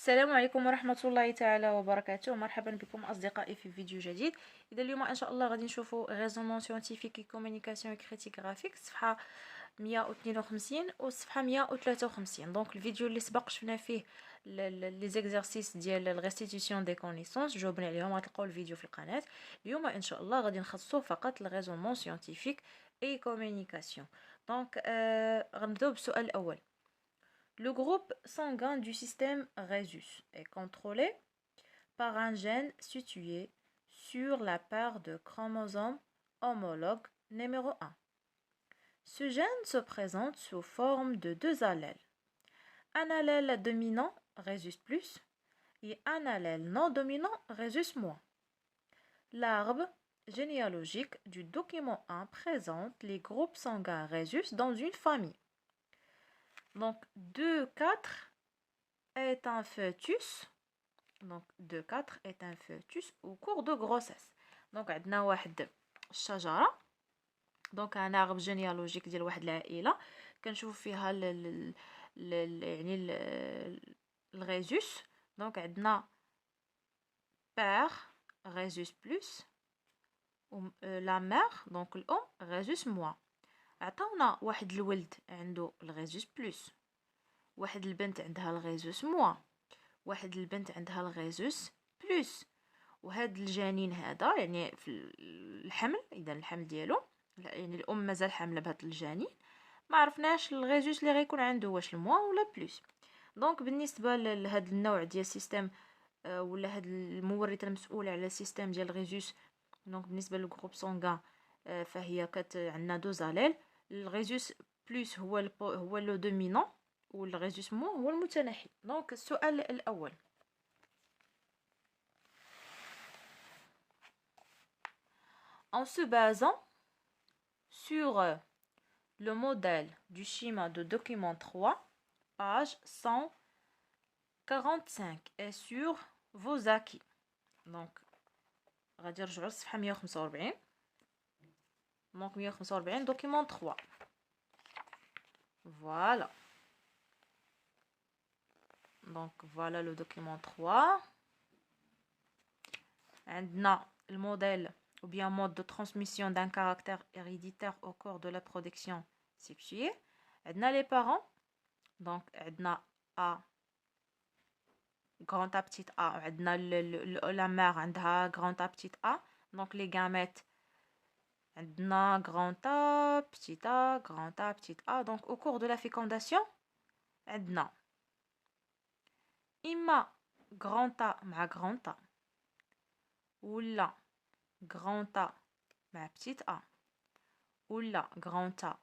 السلام عليكم ورحمة الله تعالى وبركاته. مرحبا بكم أصدقائي في فيديو جديد. إذا اليوم إن شاء الله غادي نشوفوا ريزونمون سيانتيفيك كومونيكاسيون كريتيك غرافيك صفحة 152 والصفحة 153. دونك الفيديو اللي سبق شفنا فيه لي زيكزارسيس ديال الريستيتيسيون دي كونيسونس، جاوبنا عليهم، غتلقاو الفيديو في القناة. اليوم إن شاء الله غادي نخصصوا فقط الريزونمون سيانتيفيك اي كومونيكاسيون. دونك غنبداو بالسؤال الأول. Le groupe sanguin du système Rhésus est contrôlé par un gène situé sur la paire de chromosomes homologues numéro 1. Ce gène se présente sous forme de deux allèles. Un allèle dominant, Rhésus+, et un allèle non dominant, Rhésus-. L'arbre généalogique du document 1 présente les groupes sanguins Rhésus dans une famille. Donc 2,4 est un fœtus. Donc 2,4 est un fœtus au cours de grossesse. Donc عندنا واحد الشجرة، دونك un arbre généalogique ديال واحد العائلة كنشوف فيها يعني الريزوس. دونك عندنا père Rhésus plus la mère دونك الأم Rhésus moins. عطاونا واحد الولد عنده الغيزوس بلس، واحد البنت عندها الغيزوس موا، واحد البنت عندها الغيزوس بلس. وهاد الجنين هذا يعني في الحمل، اذا الحمل ديالو يعني الام مازال حامله بهاد الجنين، ما عرفناش الغيزوس اللي غيكون عنده واش الموا ولا بلس. دونك بالنسبه لهاد النوع ديال السيستم ولا هاد المورث المسؤول على السيستم ديال الغيزوس، دونك بالنسبه للجروب سونغان فهي عندنا دو زاليل. الغيزوس بلس هو لو دومينون والغيزوس مو هو المتناحي. دونك السؤال الاول. En se basant sur le modèle du schéma de document 3, page 145, et sur vos acquis. Donc غادي نرجعوا للصفحه 145. Donc 145 document 3. Voilà. Donc voilà le document 3. عندنا le modèle ou bien mode de transmission d'un caractère héréditaire au cours de la production sexuée. عندنا les parents. Donc عندنا A grand A petit a. عندنا la mère عندها grand A petit a. Donc les gamètes عندنا grand A petit a grand A petit a. Donc au cours de la fécondation عندنا إما grand A مع grand A ولا grand A مع petit a ولا grand A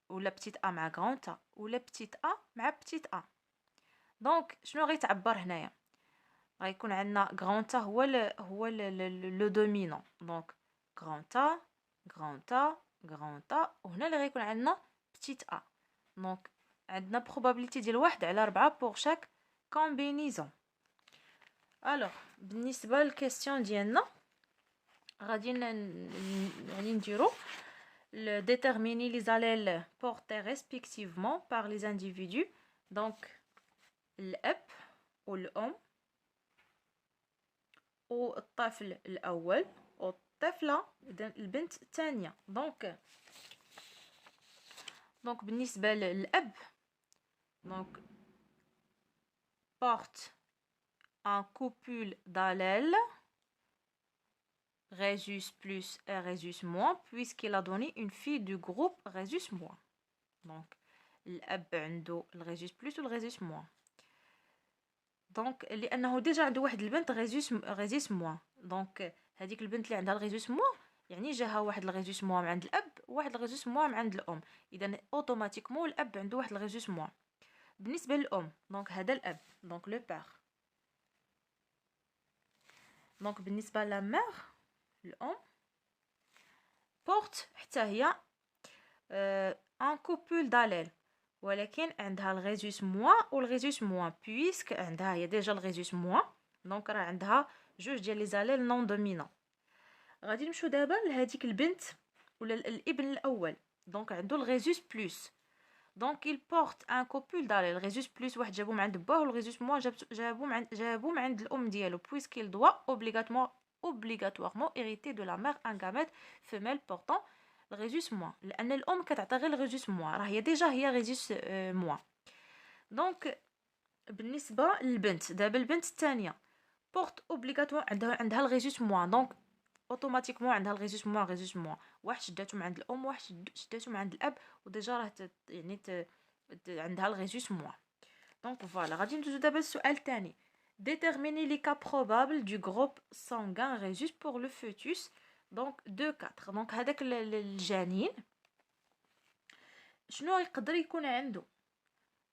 ولا petit a مع grand A ولا petit a مع petit a. دونك شنو غيتعبر هنايا؟ غيكون عندنا grand A هو لو دومينون. دونك grand A grand A grand A، وهنا اللي غيكون عندنا petit a. دونك عندنا probabilité ديال 1 على 4 pour chaque combinaison. alors بالنسبه للكيستيون ديالنا غادي يعني نديرو déterminer les allèles portés respectivement par les individus. donc الاب والام والطفل الاول والطفله البنت الثانيه. دونك بالنسبه للاب donc porte un couple d'allèles Rhésus plus et Rhésus moins puisqu'il a donné une fille du groupe Rhésus moins. donc الاب عنده الريزوس بلس والريزوس موان. دونك لانه ديجا عنده واحد البنت ريزوس موان، دونك هذيك البنت اللي عندها الريزوس موان يعني جاها واحد الريزوس موان من عند الاب وواحد الريزوس موان من عند الام، اذا اوتوماتيكمون الاب عنده واحد الريزوس موان. بالنسبه للام دونك هذا الاب دونك لو بير. دونك بالنسبه لا مير الام بورت حتى هي ان كوبول داليل، ولكن عندها الغيزوس موان والغيزوس موان بويسك عندها هي ديجا الغيزوس موان. دونك راه عندها جوج ديال لي زاليل نون دومينون. غادي نمشيو دابا لهاديك البنت ولا الابن الاول. دونك عنده الغيزوس بلس. دونك il porte un copule d'allèle ريزوس بلس واحد جابو من عند باه والريزوس موان جابو من عند الام ديالو puisqu'il doit obligatoirement hériter de la mère un gamète femelle portant الريزوس موان لان الام كتعطي غير الريزوس موان راه هي ديجا هي ريزوس موان. دونك بالنسبه للبنت دابا البنت الثانيه بورت اوبليغاتوار عندها الريزوس موان دونك اوتوماتيكمون عندها الريزوس موان واحد شداتو من عند الام واحد شداتو من عند الاب وديجا راه عندها الريزوس موان. دونك فوالا غادي ندوزو دابا للسؤال الثاني. déterminer les cas probables du groupe sanguin rhésus pour le fœtus. دونك 2-4 دونك هذاك الجنين شنو يقدر يكون عنده.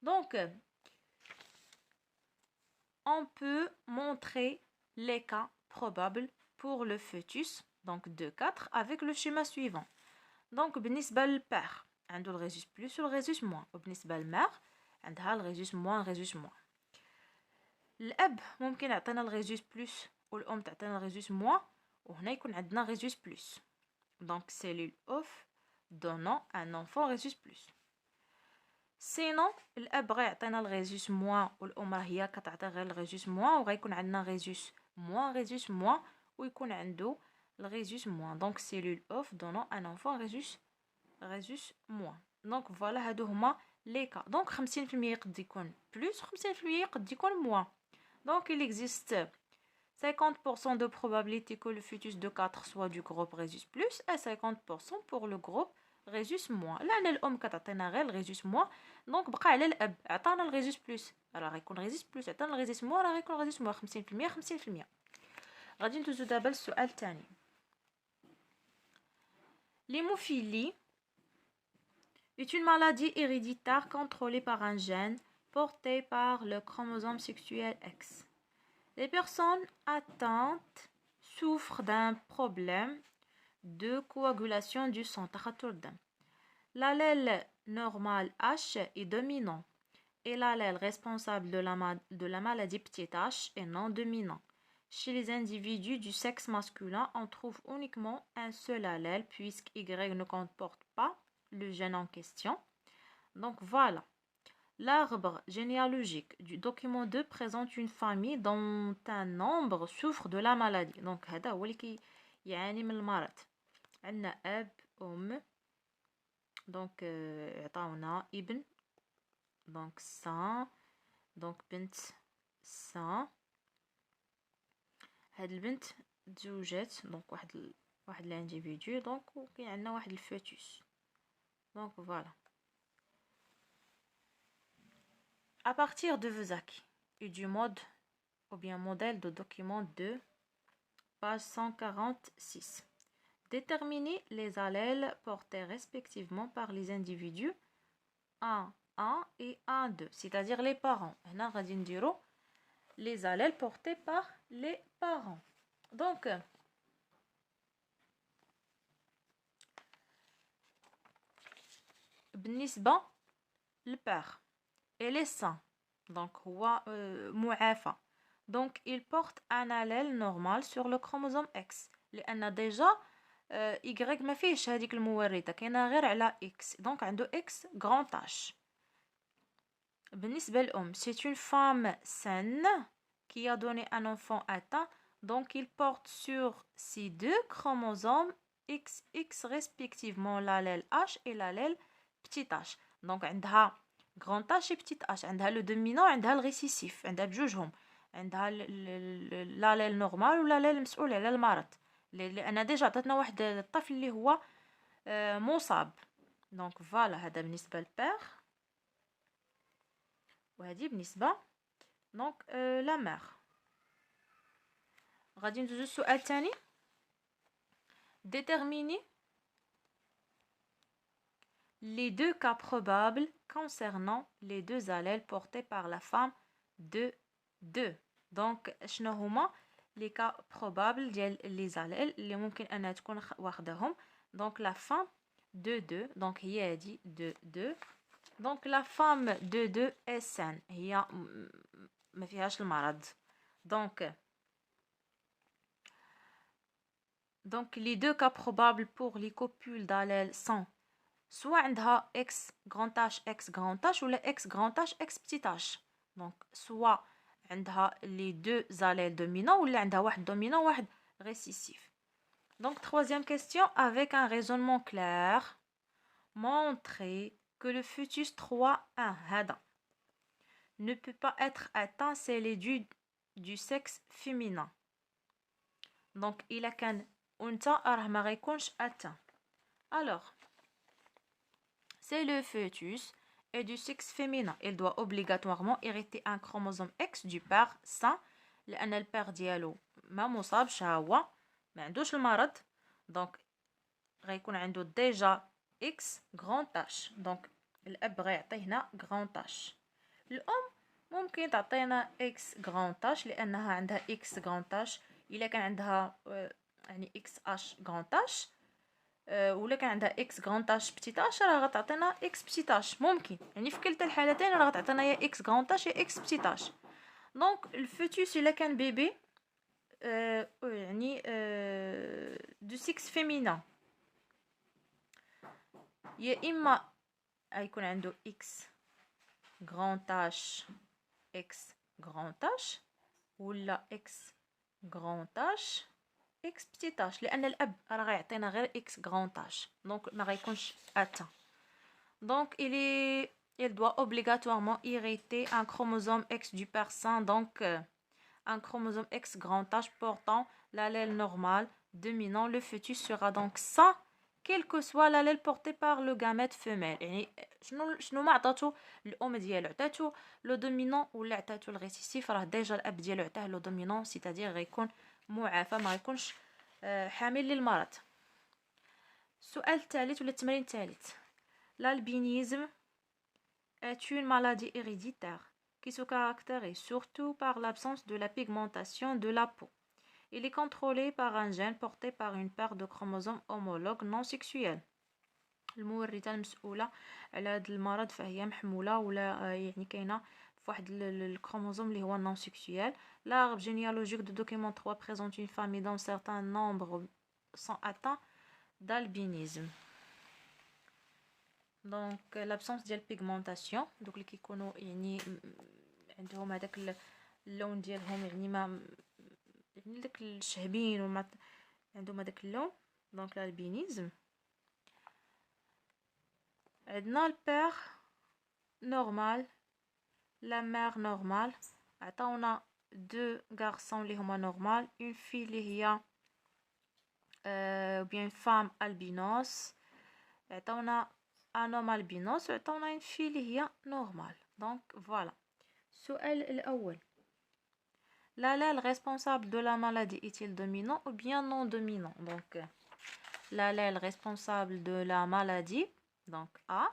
دونك on peut montrer les cas probables pour le fœtus, donc 2-4, avec le schéma suivant. Donc, بالنسبة للبère, عنده le rhésus plus ou le rhésus moins. وبالنسبة للمère, عندها le rhésus moins. الأب ممكن يعطينا le rhésus plus والأم تعطينا le rhésus moins وهنا يكون عندنا rhésus plus. Donc, cellule œuf donnant un enfant rhésus plus. سينو الاب غيعطينا الريزوس موان والام راه هي كتعطي غير الريزوس موان وغيكون عندنا ريزوس موان ويكون عنده الريزوس موان. دونك سيلول اوف دونون ان انفون ريزوس موان. دونك فوالا هادو هما لي كا. دونك 50% يقد يكون بلس 50% يقد يكون موان. دونك il existe 50% de probabilité que le fœtus de 4 soit du groupe rhésus plus et 50% pour le groupe rhésus moins. لان الام كتعطينا غير الريزوس موان دونك بقى على الاب عطانا الريزوس بلس راه غيكون ريزوس بلس عطانا الريزوس موان راه غيكون ريزوس موان 50%. غادي ندوزو دابا للسؤال الثاني. l'hémophilie est une maladie héréditaire contrôlée par un gène porté par le chromosome sexuel X. Les personnes atteintes souffrent d'un problème de coagulation du sang. L'allèle normal H est dominant et l'allèle responsable de la maladie petite H est non dominant. Chez les individus du sexe masculin, on trouve uniquement un seul allèle puisque Y ne comporte pas le gène en question. Donc voilà. L'arbre généalogique du document 2 présente une famille dont un nombre souffre de la maladie. Donc هذا هو اللي كيعاني من المرض. عندنا أب أم دونك عطاونا ابن دونك سان دونك بنت سان. هاد البنت تزوجات دونك واحد الانديفيدو دونك وكاين عندنا واحد الفوتوس. دونك فوالا. À partir de vos acquis et du mode ou bien modèle de document 2, page 146, déterminez les allèles portés respectivement par les individus 1 et 1-2, c'est-à-dire les parents. هنا غادي نديرو les allèles portés par les parents. Donc بالنسبة للبère elle est sain donc هو معافى donc il porte un allèle normal sur le chromosome X لأن déjà Y ما فيهش هذيك المورثة كاينه غير على X donc عنده X grand H. بالنسبة للأم c'est une femme saine qui a donné un enfant atteint donc il porte sur ces deux chromosomes XX respectivement l'allèle H et l'allèle petit H. donc عندها grand H et petit H. عندها le dominant عندها الريسيسيف عندها بجوجهم عندها l'allèle normal والallèle مسؤول على المرض لأن ديجا عطاتنا واحد الطفل اللي هو مصاب. دونك فوالا هذا بالنسبة للبير وهذه بالنسبة دونك لا مير. غادي ندوزو السؤال الثاني. déterminer les deux cas probables concernant les deux allèles portés par la femme de 2. donc شنو هما les cas probables ديال les allèles اللي ممكن انها تكون واخداهم. donc la femme de 2 donc هي هذه de 2 donc la femme de 2 est saine هي ما فيهاش المرض. donc les deux cas probables pour les copules d'allèles sont soit عندها x grand H ou x grand H x petit h. Donc soit عندها les deux allèles dominants ou عندها واحد dominant واحد récessif. Donc troisième question, avec un raisonnement clair, montrer que le fœtus 3-1 هذا ne peut pas être atteint s'il est du sexe féminin. Donc إلا كان أنثى راه ما غيكونش atteint. Alors c'est le fœtus est du sexe féminin. Il doit obligatoirement hériter un chromosome X du père sain لأن البير ديالو ما مصابش هو ما عندوش المرض. دونك غيكون عنده ديجا X grand H. دونك الأب غيعطي هنا grand H. الأم ممكن تعطينا X grand H لأنها عندها X grand H. إلا كان عندها يعني XH grand H ولا كان عندها اكس غران تاش بتي تاش راه غتعطينا اكس بتي تاش. ممكن يعني في كلتا الحالتين راه غتعطينا يا اكس غران تاش يا اكس بتي تاش. دونك الفوتوس الا كان بيبي يعني دو سيكس فيمينا يا اما غيكون عنده اكس غران تاش اكس غران تاش ولا اكس غران تاش اكس بتي تاش لان الاب راه غيعطينا غير اكس غران تاش. دونك ما غيكونش اتان. دونك il doit obligatoirement hériter un chromosome X du père sain, donc un chromosome X grand H portant l'allèle normal dominant. Le fœtus sera donc sain quel que soit l'allèle porté par le gamète femelle. يعني شنو ما عطاتو الام ديالو عطاتو لو دومينون ولا عطاتو الريسيسيف راه ديجا الاب ديالو عطاه لو دومينون سيتادير غيكون معافى ما غيكونش حامل للمرض. السؤال الثالث ولا التمرين الثالث. L'albinisme est une maladie héréditaire qui se caractérise surtout par l'absence de la pigmentation de la peau. Il est contrôlé par un gène porté par une paire de chromosomes homologues non sexuels. المورثة المسؤولة على هذا المرض فهي محمولة ولا يعني كاينة في واحد الكروموزوم اللي هو non sexuel. L'arbre généalogique de document 3 présente une famille dont certains nombres sont atteints d'albinisme. Donc l'absence ديال pigmentation دوك اللي كيكونوا يعني عندهم هذاك اللون ديالهم يعني ما يعني داك الشهبين وما عندهم هذاك اللون. دونك l'albinisme. عندنا البير نورمال لا مير نورمال عطاونا دو غارسون اللي هما نورمال اون في اللي هي بيان فام البينوس عطاونا انوم البينوس وعطاونا اون في اللي هي نورمال. دونك فوالا. السؤال الاول l'allèle responsable de la maladie est-il dominant ou bien non dominant? Donc l'allèle responsable de la maladie donc A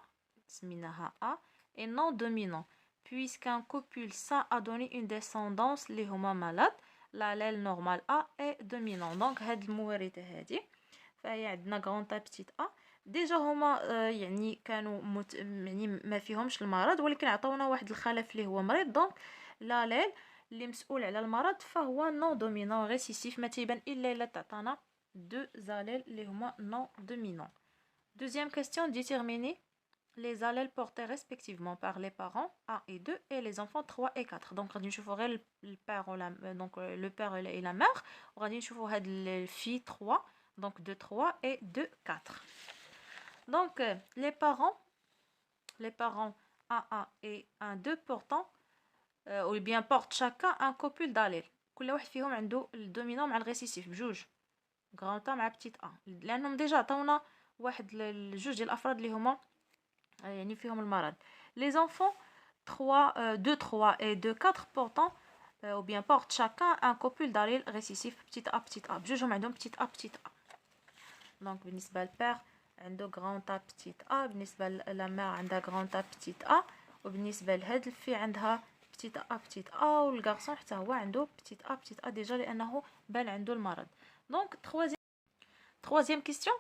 سميناها A est non dominant puisqu'un copule sain a donné une descendance اللي هما malade. l'allèle normal A est dominant. donc هاد المورثة هادي فهي عندنا grand A petit a ديجا هما يعني كانوا يعني ما فيهمش المرض ولكن عطاونا واحد الخلف اللي هو مريض. دونك l'allèle اللي مسؤول على المرض فهو non dominant récessif ما تيبان الا الا تعطانا deux allèles اللي هما non dominant. Deuxième question, déterminer les allèles portés respectivement par les parents 1 et 2 et les enfants 3 et 4. Donc غادي نشوفوا غير البير ولا donc le père et la mère وغادي نشوفوا هاد الفي 3 donc 2 3 et 2 4. Donc les parents 1 et 1 2 portant ou bien portent chacun un copule d'allèles. كل واحد فيهم عنده الدومينون مع الريسيسيف بجوج غران مع بتيت ا لانهم ديجا عطاونا واحد الجوج ديال الافراد اللي هما يعني فيهم المرض. les enfants 3 2 3 et 2 4 portant ou bien portent chacun un copule d'allèle récessif petit a بجوجهم عندهم petit a. donc بالنسبه للبير عنده grand a petit a بالنسبه للمير عندها grand a petit a وبالنسبه لهاد الفي عندها petit a والغارسون حتى هو عنده petit a ديجا لانه بان عنده المرض. donc troisième question.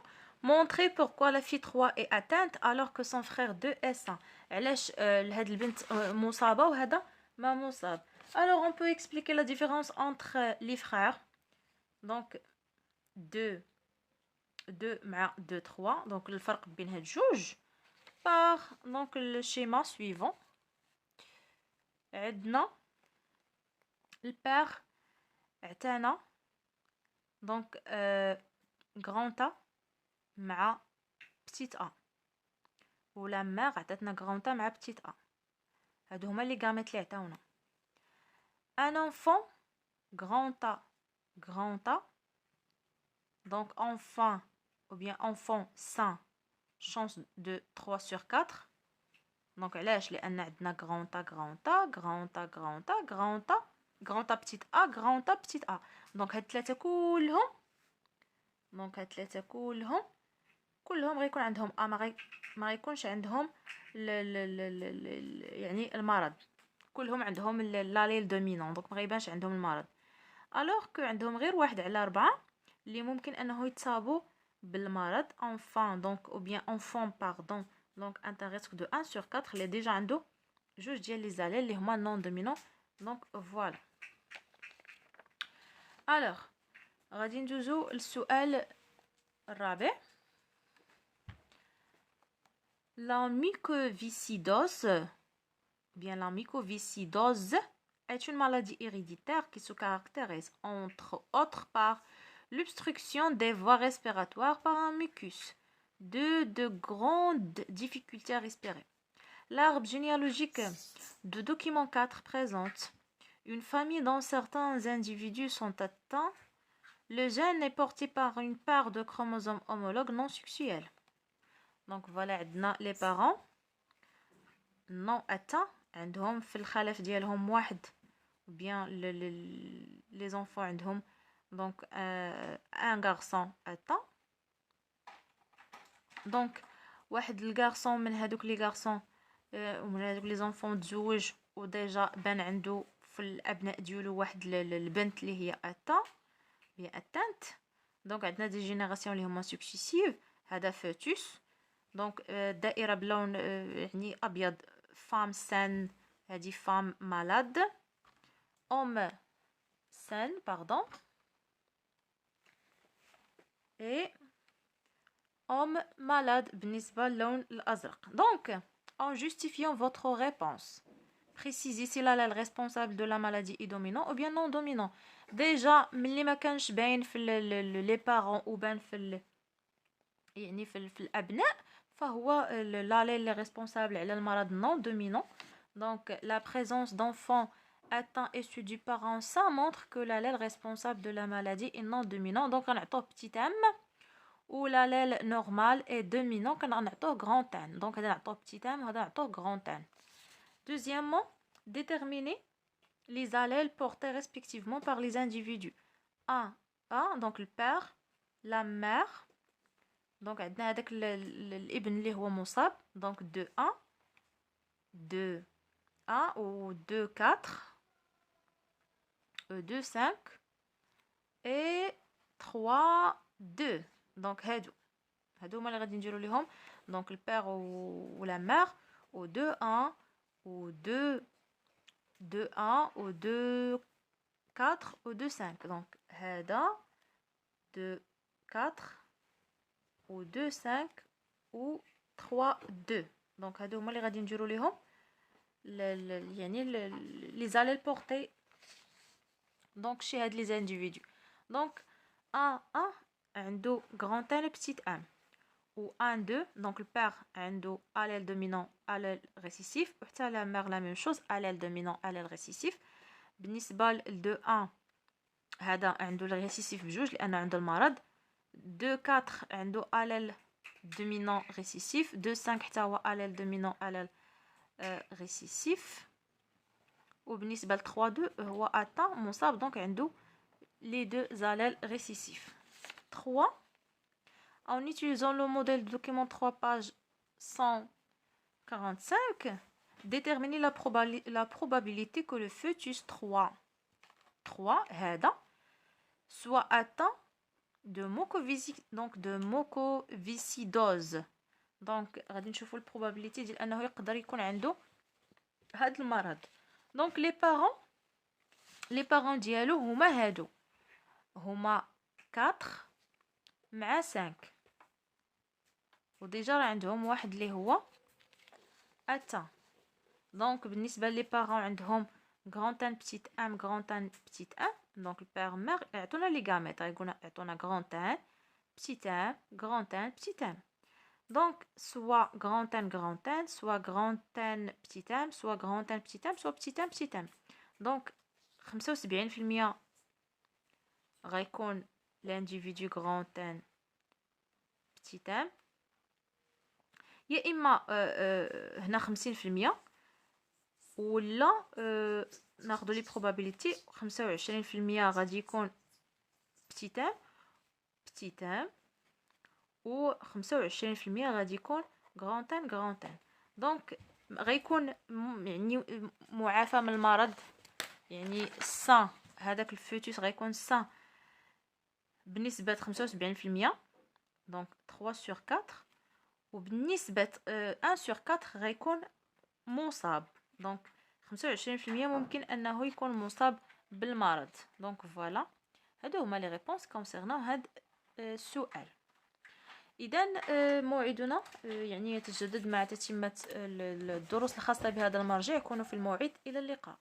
Montrer pourquoi la fille 3 est atteinte alors que son frère 2 est sain. علاش لهاد البنت مصابة وهذا ما مصاب. Alors on peut expliquer la différence entre les frères. Donc 2 مع 2 3 donc الفرق بين هاد جوج par donc le schéma suivant. عندنا البير عطانا donc grand A مع petit a ولا مير عطاتنا grand A مع petit a. هادو هما لي غاميت اللي عطاونا. un enfant grand A donc enfant ou bien enfant sain chance de 3 sur 4. donc علاش لان عندنا grand A grand A petit a grand A petit a. donc هاد ثلاثه كلهم غيكون عندهم ما غيكونش عندهم يعني المرض. كلهم عندهم لاليل دومينون دونك ما غيبانش عندهم المرض. الوغ كو عندهم غير 1 على 4 اللي ممكن انه يتصابوا بالمرض enfant donc ou bien enfant pardon donc un risque de 1 sur 4 اللي ديجا عنده جوج ديال لي زاليل اللي هما نون دومينون. دونك فوالا. الوغ غادي ندوزو للسؤال الرابع. La mucoviscidose, bien la mucoviscidose est une maladie héréditaire qui se caractérise entre autres par l'obstruction des voies respiratoires par un mucus, de grandes difficultés à respirer. L'arbre généalogique de document 4 présente une famille dont certains individus sont atteints. Le gène est porté par une paire de chromosomes homologues non sexuels. Donc voilà, عندنا les parents non atteints عندهم في الخلف ديالهم واحد ou bien les enfants عندهم donc un garçon atteint. donc واحد الغارسون من هذوك لي غارسون ومن هذوك لي زونفون تزوج وديجا بان عنده في الابناء ديالو واحد البنت اللي هي اتانت. دونك عندنا دي جينيراسيون اللي هما سكسيسيف. هذا فوتوس دونك دائره بلون يعني ابيض فام سان هذه فام مالاد homme sain pardon et homme malade بالنسبه للون الازرق. donc en justifiant votre réponse précisez si l'allèle responsable de la maladie est dominant ou bien non dominant. déjà ملي ما كانش باين في لي بارون ou بان في يعني في الابناء فهو l'allèle responsable على المرض non dominant. donc la présence d'enfants atteints issus du parent sain montre que l'allèle responsable de la maladie est non dominant. donc غنعطوه petit m ou l'allèle normal est dominant كنعطوه grand N. donc هذا نعطوه petit m وهذا نعطوه grand N. deuxièmement déterminer les allèles portés respectivement par les individus. A donc le père la mère donc عندنا هذاك الابن اللي هو مصاب donc 2 1 2 1 ou 2 4 2 5 et 3 2. donc هادو هما اللي غادي نديرو ليهم donc le père ou la mère ou 2 1 ou 2 2 1 ou 2 4 ou 2 5. donc هذا 2 4 ou 2 5 ou 3 2. donc هادو هما اللي غادي نديرو ليهم يعني les allèles portés donc chez هاد les individus. donc 1 1 عنده grand N petit m ou 1 2 donc le père عنده allèle dominant allèle récessif وحتى la mère la même chose allèle dominant allèle récessif. بالنسبه ل 2 1 هذا عنده الريسيسيف بجوج لان عنده المرض. 2 4 عنده allèle dominant récessif. 2 5 حتى هو allèle dominant allèle récessif. وبالنسبه ل 3 2 هو atteint مصاب donc عنده les deux allèles récessifs. 3 en utilisant le modèle de document 3 page 145 déterminer la probabilité que le fœtus 3 هذا soit atteint de mucoviscidose. donc غادي نشوفوا البروبابيليتي ديال انه يقدر يكون عنده هذا المرض. donc les parents ديالو هما هادو هما 4 مع 5 وديجا راه عندهم واحد اللي هو atteint. دونك بالنسبة لي بارون عندهم grand N petit m grand N petit m. دونك البير مير يعطونا لي غاميت، غيقولنا يعطونا grand N petit m grand N petit m. دونك سوا grand N سوا grand N petit m سوا grand N petit m سوا petit m petit m. دونك 75% غيكون l'individu grand N petit m، يا اما هنا 50% ولا ناخذ لي probability. 25% غادي يكون petit m petit m و 25% غادي يكون grand N. دونك غيكون يعني معافى من المرض، يعني سان هذاك الفوتوس غيكون سان بنسبة 75%، دونك 3 sur 4. وبالنسبة 1 sur 4 غيكون مصاب، دونك 25% ممكن انه يكون مصاب بالمرض. دونك فوالا هادو هما لي ريبونس كونسيرنون هاد السؤال. اذا موعدنا يعني يتجدد مع تتمة الدروس الخاصة بهذا المرجع. يكون في الموعد. الى اللقاء.